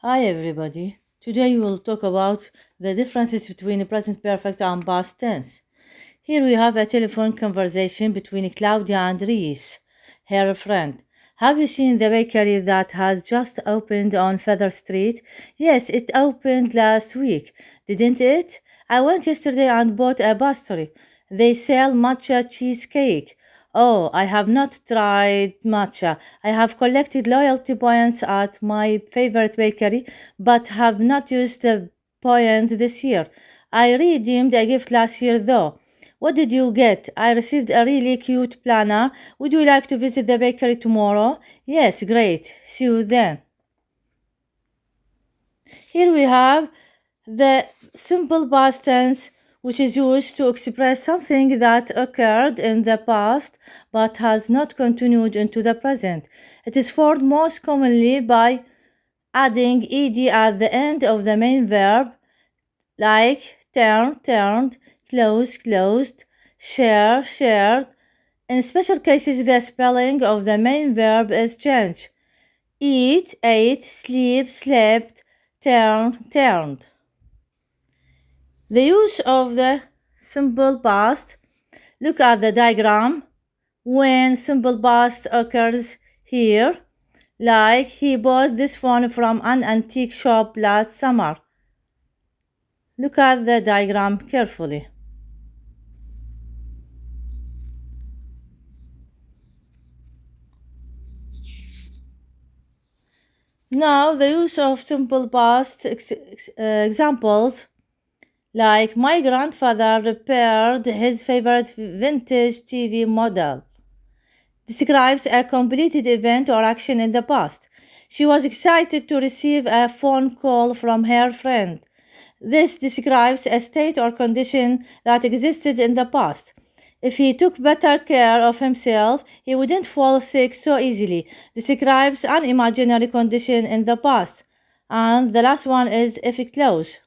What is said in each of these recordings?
Hi everybody. Today we will talk about the differences between present perfect and past tense. Here we have a telephone conversation between Claudia and Reese, her friend. Have you seen the bakery that has just opened on Feather Street? Yes, it opened last week, didn't it? I went yesterday and bought a pastry. They sell matcha cheesecake. Oh, I have not tried matcha. I have collected loyalty points at my favorite bakery, but have not used the point this year. I redeemed a gift last year though. What did you get? I received a really cute planner. Would you like to visit the bakery tomorrow? Yes, great. See you then. Here we have the simple past tense, which is used to express something that occurred in the past but has not continued into the present. It is formed most commonly by adding ed at the end of the main verb, like turn, turned, close, closed, share, shared. In special cases, the spelling of the main verb is changed. Eat, ate, sleep, slept, turn, turned. The use of the simple past. Look at the diagram. When simple past occurs here, like he bought this phone from an antique shop last summer. Look at the diagram carefully. Now, the use of simple past examples, like my grandfather repaired his favorite vintage TV model, describes a completed event or action in the past. She was excited to receive a phone call from her friend. This describes a state or condition that existed in the past. If he took better care of himself, he wouldn't fall sick so easily. Describes an imaginary condition in the past. And the last one is if it close.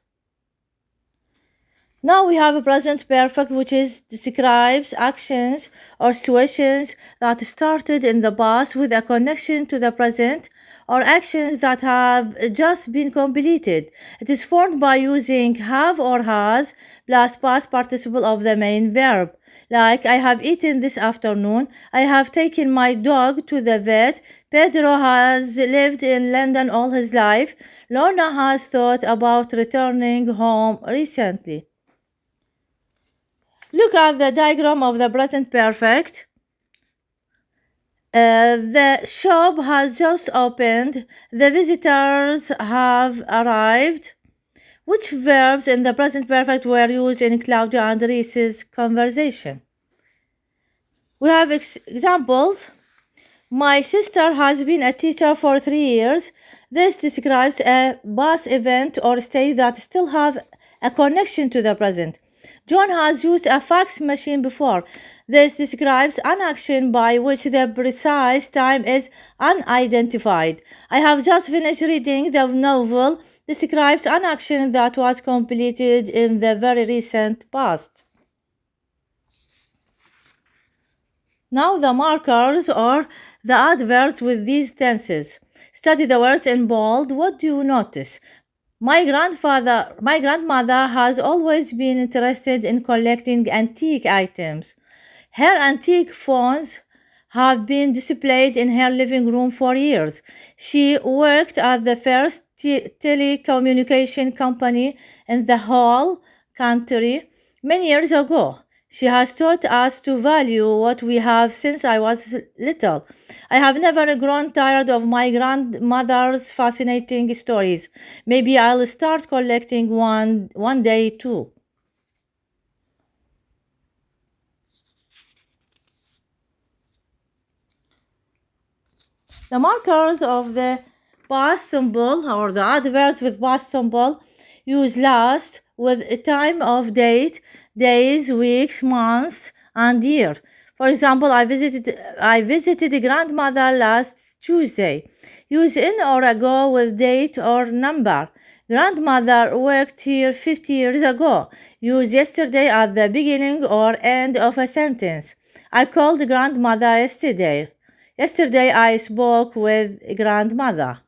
Now we have a present perfect, which describes actions or situations that started in the past with a connection to the present, or actions that have just been completed. It is formed by using have or has plus past participle of the main verb. Like, I have eaten this afternoon. I have taken my dog to the vet. Pedro has lived in London all his life. Lorna has thought about returning home recently. Look at the diagram of the present perfect. The shop has just opened. The visitors have arrived. Which verbs in the present perfect were used in Claudia and Reese's conversation? We have examples. My sister has been a teacher for 3 years. This describes a past event or state that still have a connection to the present. John has used a fax machine before. This describes an action by which the precise time is unidentified. I have just finished reading the novel. Describes an action that was completed in the very recent past. Now the markers or the adverbs with these tenses. Study the words in bold. What do you notice? My grandmother has always been interested in collecting antique items. Her antique phones have been displayed in her living room for years. She worked at the first telecommunication company in the whole country many years ago. She has taught us to value what we have since I was little. I have never grown tired of my grandmother's fascinating stories. Maybe I'll start collecting one day too. The markers of the past symbol or the adverbs with past symbol use last with a time of date, days, weeks, months, and year. For example, I visited grandmother last Tuesday. Use in or ago with date or number. Grandmother worked here 50 years ago. Use yesterday at the beginning or end of a sentence. I called grandmother yesterday. Yesterday I spoke with grandmother.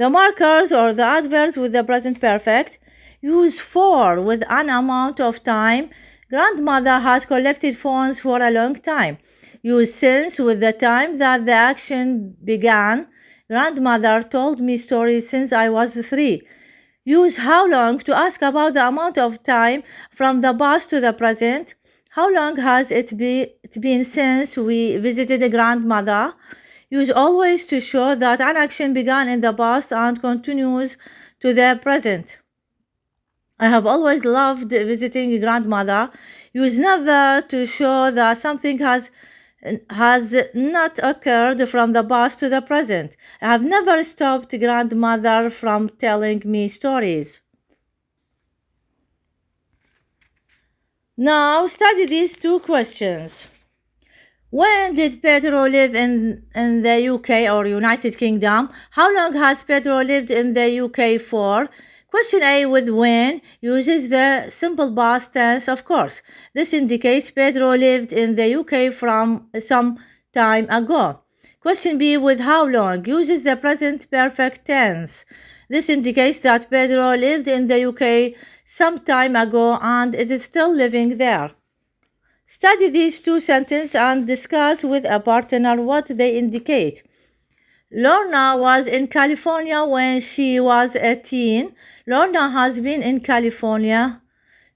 The markers or the adverbs with the present perfect use for with an amount of time. Grandmother has collected phones for a long time. Use since with the time that the action began. Grandmother told me stories since I was 3. Use how long to ask about the amount of time from the past to the present. How long has it been since we visited a grandmother? Use always to show that an action began in the past and continues to the present. I have always loved visiting a grandmother. Use never to show that something has not occurred from the past to the present. I have never stopped grandmother from telling me stories. Now study these 2 questions. When did Pedro live in the UK or United Kingdom? How long has Pedro lived in the UK for? Question A with when uses the simple past tense, of course. This indicates Pedro lived in the UK from some time ago. Question B with how long uses the present perfect tense. This indicates that Pedro lived in the UK some time ago and is still living there. Study these 2 sentences and discuss with a partner what they indicate. Lorna was in California when she was a teen. Lorna has been in California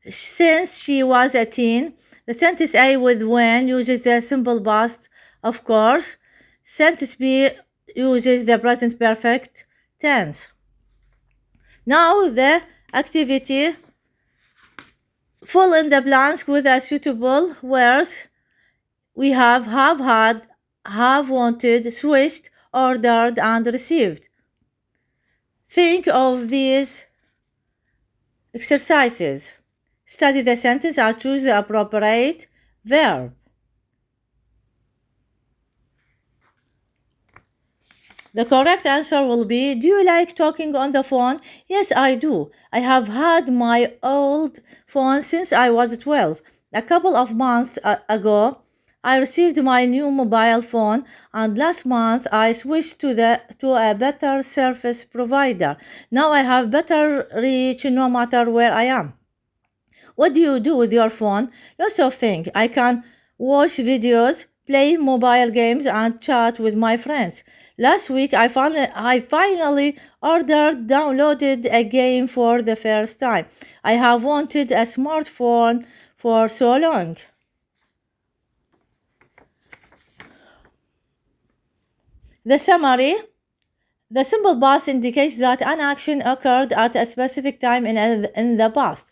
since she was a teen. The sentence A with when uses the simple past, of course. Sentence B uses the present perfect tense. Now the activity. Fill in the blanks with a suitable words. We have had, have wanted, switched, ordered, and received. Think of these exercises. Study the sentence and choose the appropriate verb. The correct answer will be, do you like talking on the phone? Yes, I do. I have had my old phone since I was 12. A couple of months ago, I received my new mobile phone, and last month I switched to a better service provider. Now I have better reach no matter where I am. What do you do with your phone? Lots of things. I can watch videos, play mobile games, and chat with my friends. Last week, I finally downloaded a game for the first time. I have wanted a smartphone for so long. The summary. The simple past indicates that an action occurred at a specific time in the past,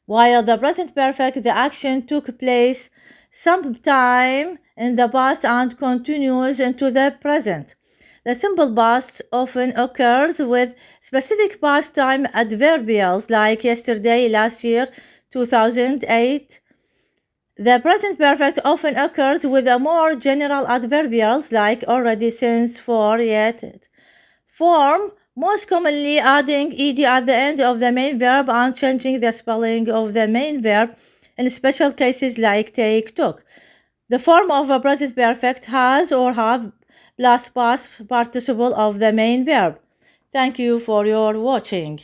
while the present perfect, the action took place sometime in the past and continues into the present. The simple past often occurs with specific past time adverbials like yesterday, last year, 2008. The present perfect often occurs with a more general adverbials like already, since, for, yet. Form, most commonly adding ed at the end of the main verb and changing the spelling of the main verb in special cases like take, took. The form of a present perfect has or have plus past participle of the main verb. Thank you for your watching.